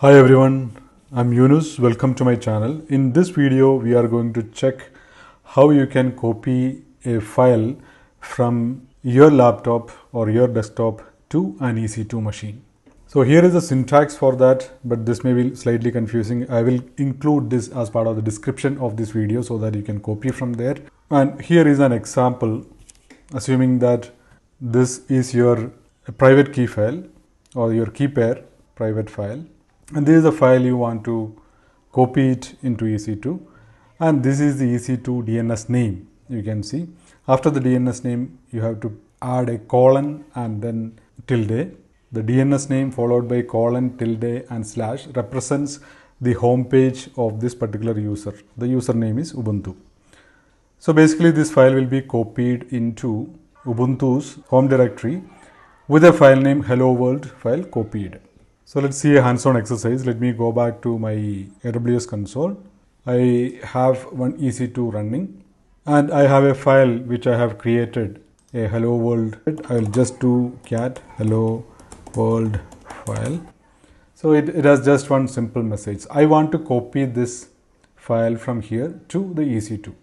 Hi everyone, I'm Yunus. Welcome to my channel. In this video, we are going to check how you can copy a file from your laptop or your desktop to an EC2 machine. So here is the syntax for that, but this may be slightly confusing. I will include this as part of the description of this video so that you can copy from there. And here is an example, assuming that this is your private key file or your key pair private file. And this is the file you want to copy it into EC2, and this is the EC2 DNS name. You can see after the DNS name you have to add a colon and then tilde. The DNS name followed by colon, tilde and slash represents the home page of this particular user. The username is Ubuntu. So basically this file will be copied into Ubuntu's home directory with a file name hello world file copied. So let's see a hands-on exercise. Let me go back to my AWS console. I have one EC2 running and I have a file which I have created, a hello world. I will just do cat hello world file. So it has just one simple message. I want to copy this file from here to the EC2.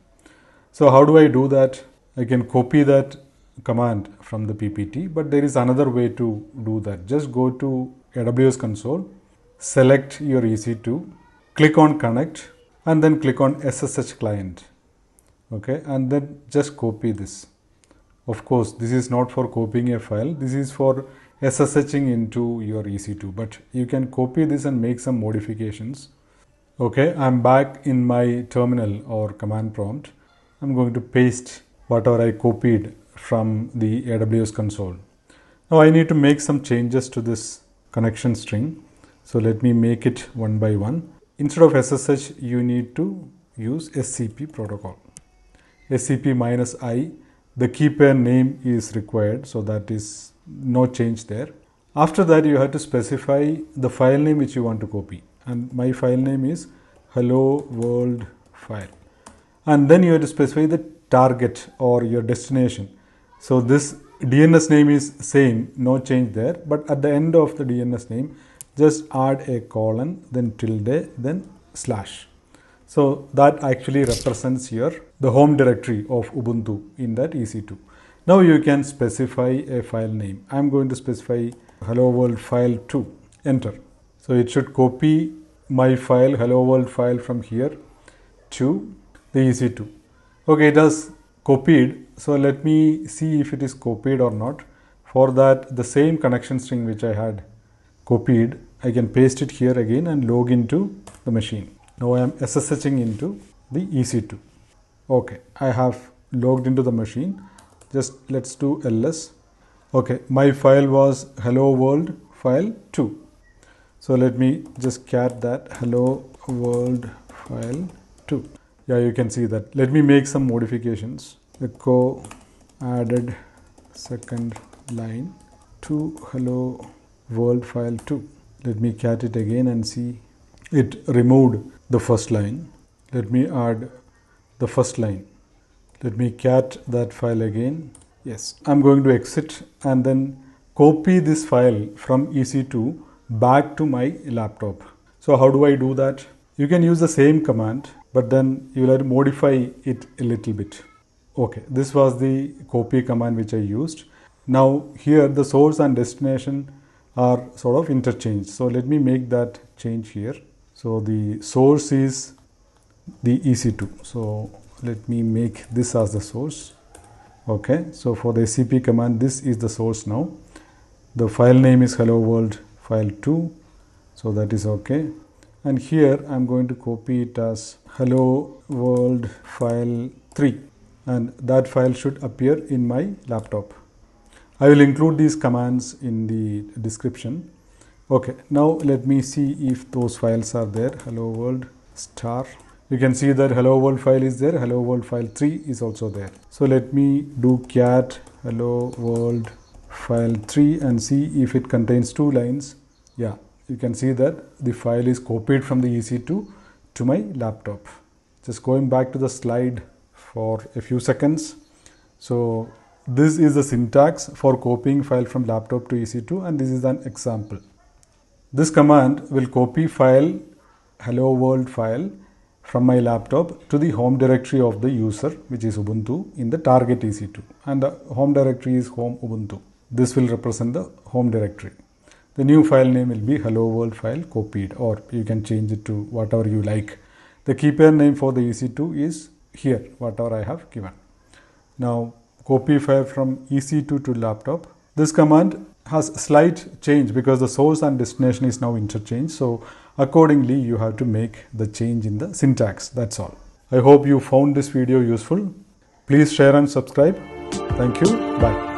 So how do I do that? I can copy that command from the PPT, but there is another way to do that. Just go to AWS console, select your EC2, click on connect and then click on SSH client. Okay, and then just copy this. Of course, this is not for copying a file. This is for SSHing into your EC2, but you can copy this and make some modifications. Okay, I'm back in my terminal or command prompt. I'm going to paste whatever I copied from the AWS console. Now I need to make some changes to this connection string. So let me make it one by one. Instead of SSH, you need to use SCP protocol. SCP-I, the key pair name is required, so that is no change there. After that, you have to specify the file name which you want to copy. And my file name is hello world file. And then you have to specify the target or your destination. So this DNS name is same, no change there, but at the end of the DNS name, just add a colon, then tilde, then slash. So that actually represents the home directory of Ubuntu in that EC2. Now you can specify a file name. I'm going to specify hello world file 2, enter. So it should copy my file, hello world file from here to the EC2. Okay, it has copied. So let me see if it is copied or not. For that, the same connection string which I had copied, I can paste it here again and log into the machine. Now I am SSHing into the EC2. Okay, I have logged into the machine. Just let's do ls. Okay, my file was hello world file 2. So let me just cat that hello world file 2. Yeah, you can see that. Let me make some modifications. Echo added second line to hello world file 2. Let me cat it again and see it removed the first line. Let me add the first line. Let me cat that file again. Yes, I'm going to exit and then copy this file from EC2 back to my laptop. So how do I do that? You can use the same command, but then you will have to modify it a little bit. Okay, this was the copy command which I used. Now here the source and destination are sort of interchanged. So let me make that change here. So the source is the EC2. So let me make this as the source. Okay, so for the SCP command, this is the source now. The file name is hello world file 2. So that is okay. And here I'm going to copy it as hello world file 3. And that file should appear in my laptop. I will include these commands in the description. Okay, now let me see if those files are there. Hello world star. You can see that hello world file is there. Hello world file 3 is also there. So let me do cat hello world file 3 and see if it contains 2 lines. Yeah, you can see that the file is copied from the EC2 to my laptop. Just going back to the slide for a few seconds. So this is the syntax for copying file from laptop to EC2, and this is an example. This command will copy file hello world file from my laptop to the home directory of the user, which is Ubuntu, in the target EC2, and the home directory is home Ubuntu. This will represent the home directory. The new file name will be hello world file copied, or you can change it to whatever you like. The keypair name for the EC2 is here, whatever I have given. Now copy file from EC2 to laptop. This command has slight change because the source and destination is now interchanged. So accordingly, you have to make the change in the syntax. That's all. I hope you found this video useful. Please share and subscribe. Thank you. Bye.